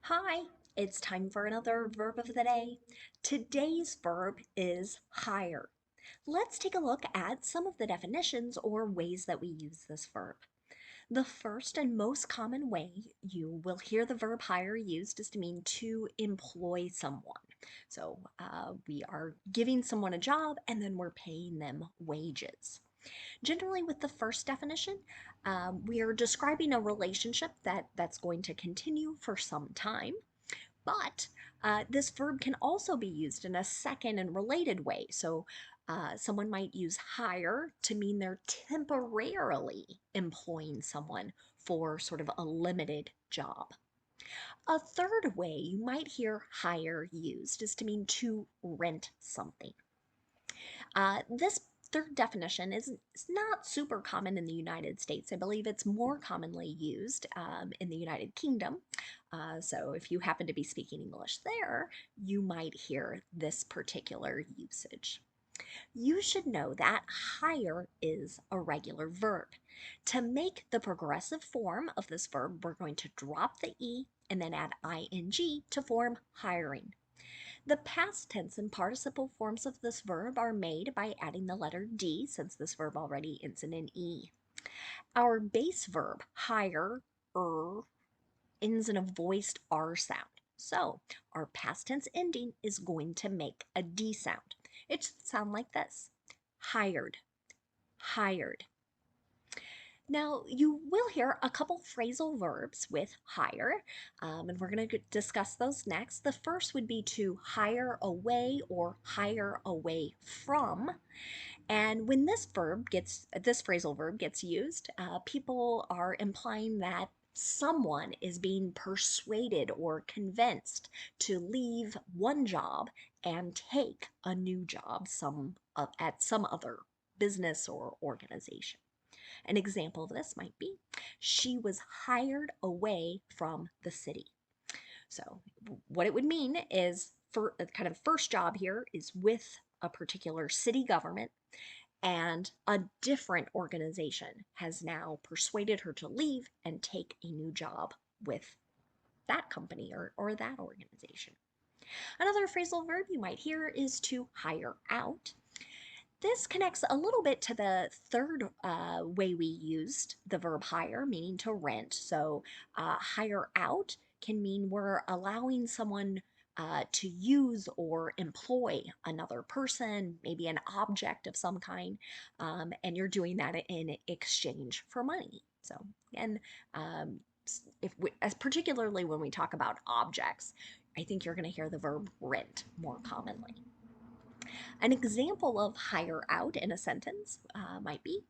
Hi, it's time for another verb of the day. Today's verb is hire. Let's take a look at some of the definitions or ways that we use this verb. The first and most common way you will hear the verb hire used is to mean to employ someone. So we are giving someone a job and then we're paying them wages. Generally, with the first definition, we are describing a relationship that's going to continue for some time. But this verb can also be used in a second and related way. So someone might use hire to mean they're temporarily employing someone for sort of a limited job. A third way you might hear hire used is to mean to rent something. This third definition is not super common in the United States. I believe it's more commonly used in the United Kingdom. So if you happen to be speaking English there, you might hear this particular usage. You should know that hire is a regular verb. To make the progressive form of this verb, we're going to drop the E and then add ing to form hiring. The past tense and participle forms of this verb are made by adding the letter D, since this verb already ends in an E. Our base verb, hire, ends in a voiced R sound. So our past tense ending is going to make a D sound. It should sound like this: hired, hired. Now, you will hear a couple phrasal verbs with hire, and we're going to discuss those next. The first would be to hire away or hire away from. And when this phrasal verb gets used, people are implying that someone is being persuaded or convinced to leave one job and take a new job at some other business or organization. An example of this might be, she was hired away from the city. So what it would mean is, for kind of first job here is with a particular city government, and a different organization has now persuaded her to leave and take a new job with that company or that organization. Another phrasal verb you might hear is to hire out. This connects a little bit to the third way we used the verb hire, meaning to rent. So hire out can mean we're allowing someone to use or employ another person, maybe an object of some kind, and you're doing that in exchange for money. So again, as particularly when we talk about objects, I think you're going to hear the verb rent more commonly. An example of hire out in a sentence might be,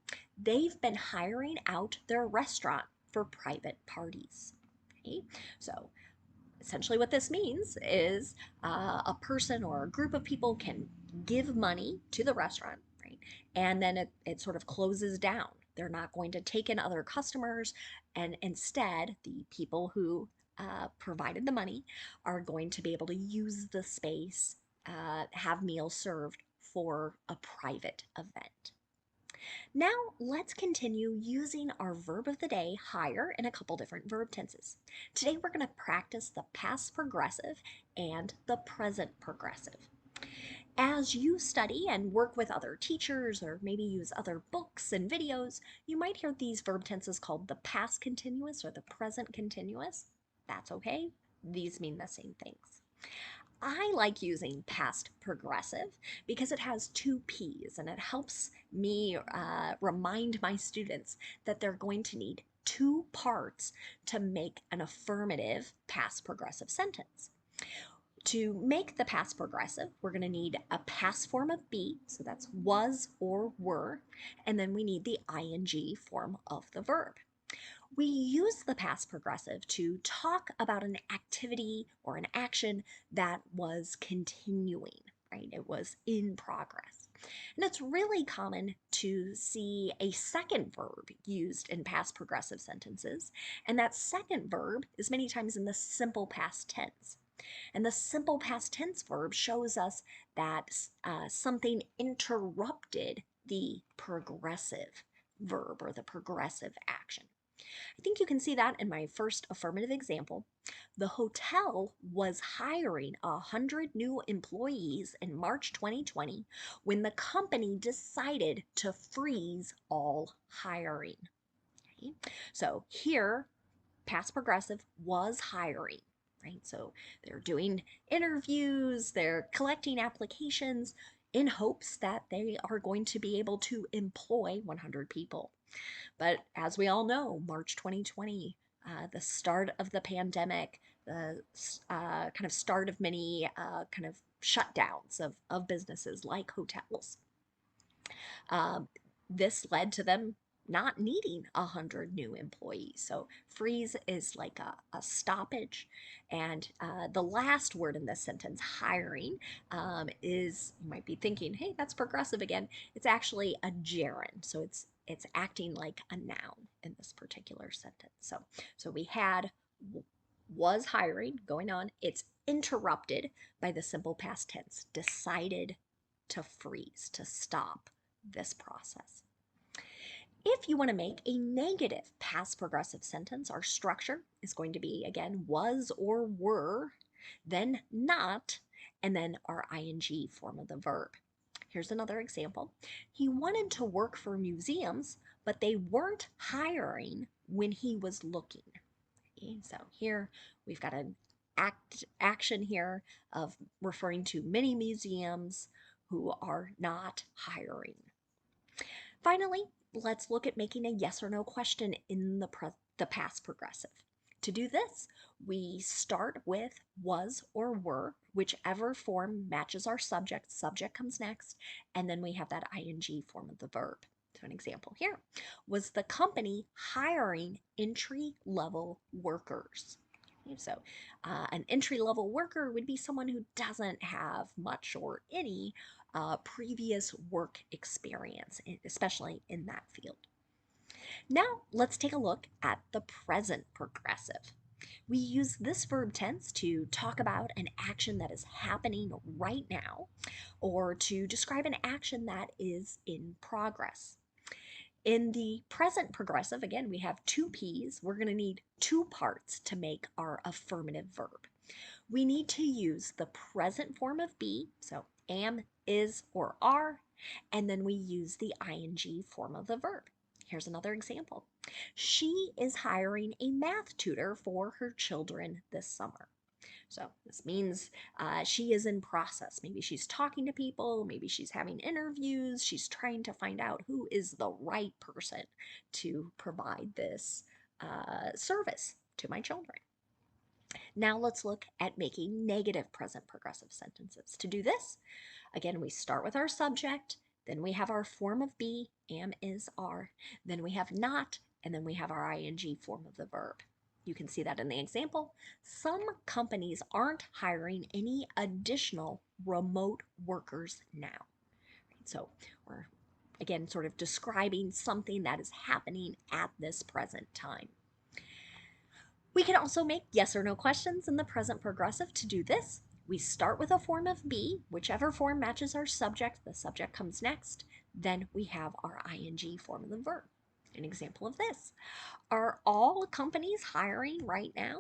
they've been hiring out their restaurant for private parties. Okay? So essentially what this means is a person or a group of people can give money to the restaurant, right? And then it sort of closes down. They're not going to take in other customers, and instead the people who provided the money are going to be able to use the space, have meals served for a private event. Now let's continue using our verb of the day, hire, in a couple different verb tenses. Today we're going to practice the past progressive and the present progressive. As you study and work with other teachers or maybe use other books and videos, you might hear these verb tenses called the past continuous or the present continuous. That's okay. These mean the same things. I like using past progressive because it has two P's and it helps me remind my students that they're going to need two parts to make an affirmative past progressive sentence. To make the past progressive, we're going to need a past form of be, so that's was or were, and then we need the ing form of the verb. We use the past progressive to talk about an activity or an action that was continuing, right? It was in progress. And it's really common to see a second verb used in past progressive sentences, and that second verb is many times in the simple past tense. And the simple past tense verb shows us that something interrupted the progressive verb or the progressive action. I think you can see that in my first affirmative example. The hotel was hiring 100 new employees in March 2020 when the company decided to freeze all hiring. Okay? So here, past progressive was hiring, right? So they're doing interviews, they're collecting applications in hopes that they are going to be able to employ 100 people. But as we all know, March 2020, the start of the pandemic, the kind of start of many kind of shutdowns of businesses like hotels. Um, this led to them not needing 100 new employees. So freeze is like a stoppage. And the last word in this sentence, hiring, is, you might be thinking, hey, that's progressive again. It's actually a gerund. So it's acting like a noun in this particular sentence. So we had was hiring going on. It's interrupted by the simple past tense, decided to freeze, to stop this process. If you want to make a negative past progressive sentence, our structure is going to be, again, was or were, then not, and then our ing form of the verb. Here's another example. He wanted to work for museums, but they weren't hiring when he was looking. Okay, so here we've got an action here of referring to many museums who are not hiring. Finally, let's look at making a yes or no question in the past progressive. To do this, we start with was or were, whichever form matches our subject. Subject comes next, and then we have that ing form of the verb. So an example here, was the company hiring entry-level workers? Okay, so an entry-level worker would be someone who doesn't have much or any previous work experience, especially in that field. Now let's take a look at the present progressive. We use this verb tense to talk about an action that is happening right now, or to describe an action that is in progress. In the present progressive, again, we have two P's. We're going to need two parts to make our affirmative verb. We need to use the present form of be, so am, is, or are, and then we use the ing form of the verb. Here's another example. She is hiring a math tutor for her children this summer. So this means she is in process. Maybe she's talking to people, maybe she's having interviews, she's trying to find out who is the right person to provide this service to my children. Now let's look at making negative present progressive sentences. To do this, again, we start with our subject, then we have our form of be, am, is, are, then we have not, and then we have our ing form of the verb. You can see that in the example. Some companies aren't hiring any additional remote workers now. So we're, again, sort of describing something that is happening at this present time. We can also make yes or no questions in the present progressive. To do this, we start with a form of be, whichever form matches our subject, the subject comes next. Then we have our ing form of the verb. An example of this. Are all companies hiring right now?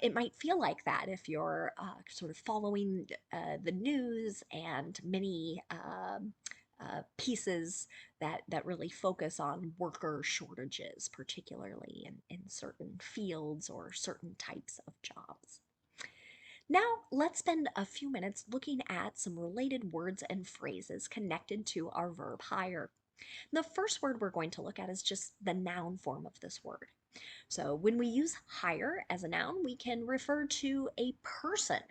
It might feel like that if you're sort of following the news and many pieces that really focus on worker shortages, particularly in certain fields or certain types of jobs. Now, let's spend a few minutes looking at some related words and phrases connected to our verb hire. The first word we're going to look at is just the noun form of this word. So when we use hire as a noun, we can refer to a person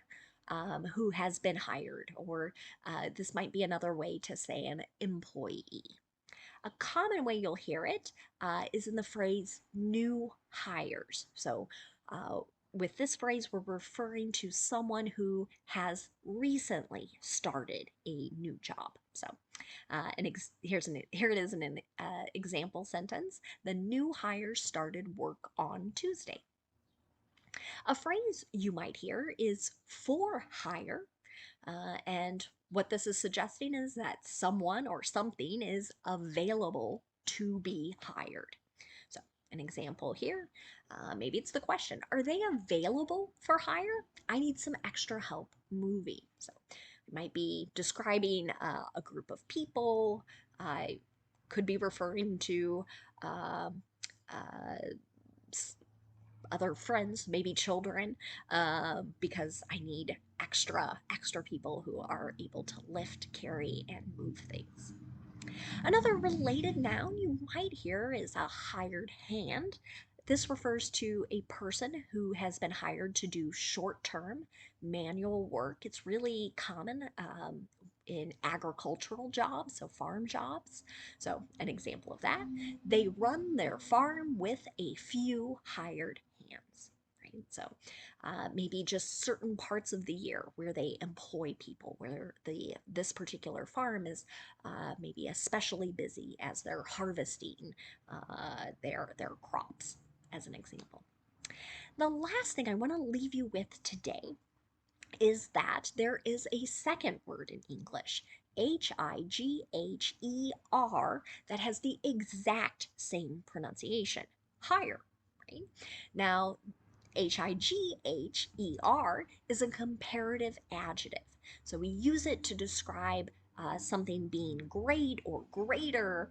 who has been hired, or this might be another way to say an employee. A common way you'll hear it is in the phrase new hires. So with this phrase, we're referring to someone who has recently started a new job. So here it is in an example sentence. The new hire started work on Tuesday. A phrase you might hear is for hire, and what this is suggesting is that someone or something is available to be hired. So an example here, maybe it's the question, are they available for hire? I need some extra help moving. So it might be describing a group of people. I could be referring to um, uh, other friends, maybe children, because I need extra people who are able to lift, carry, and move things. Another related noun you might hear is a hired hand. This refers to a person who has been hired to do short term manual work. It's really common in agricultural jobs, so farm jobs. So, an example of that, they run their farm with a few hired hands. Right? So, maybe just certain parts of the year where they employ people, where this particular farm is maybe especially busy as they're harvesting their crops, as an example. The last thing I want to leave you with today is that there is a second word in English, Higher, that has the exact same pronunciation, higher. Right? Now, Higher is a comparative adjective. So we use it to describe something being great or greater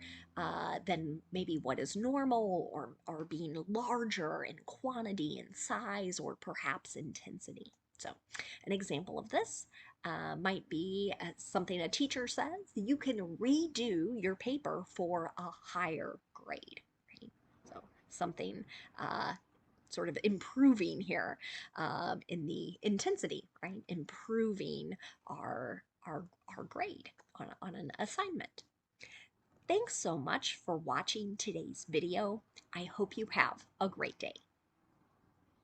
than maybe what is normal, or being larger in quantity and size, or perhaps intensity. So, an example of this might be something a teacher says, you can redo your paper for a higher grade. Right? So, something sort of improving here in the intensity, right? Improving our grade on an assignment. Thanks so much for watching today's video. I hope you have a great day.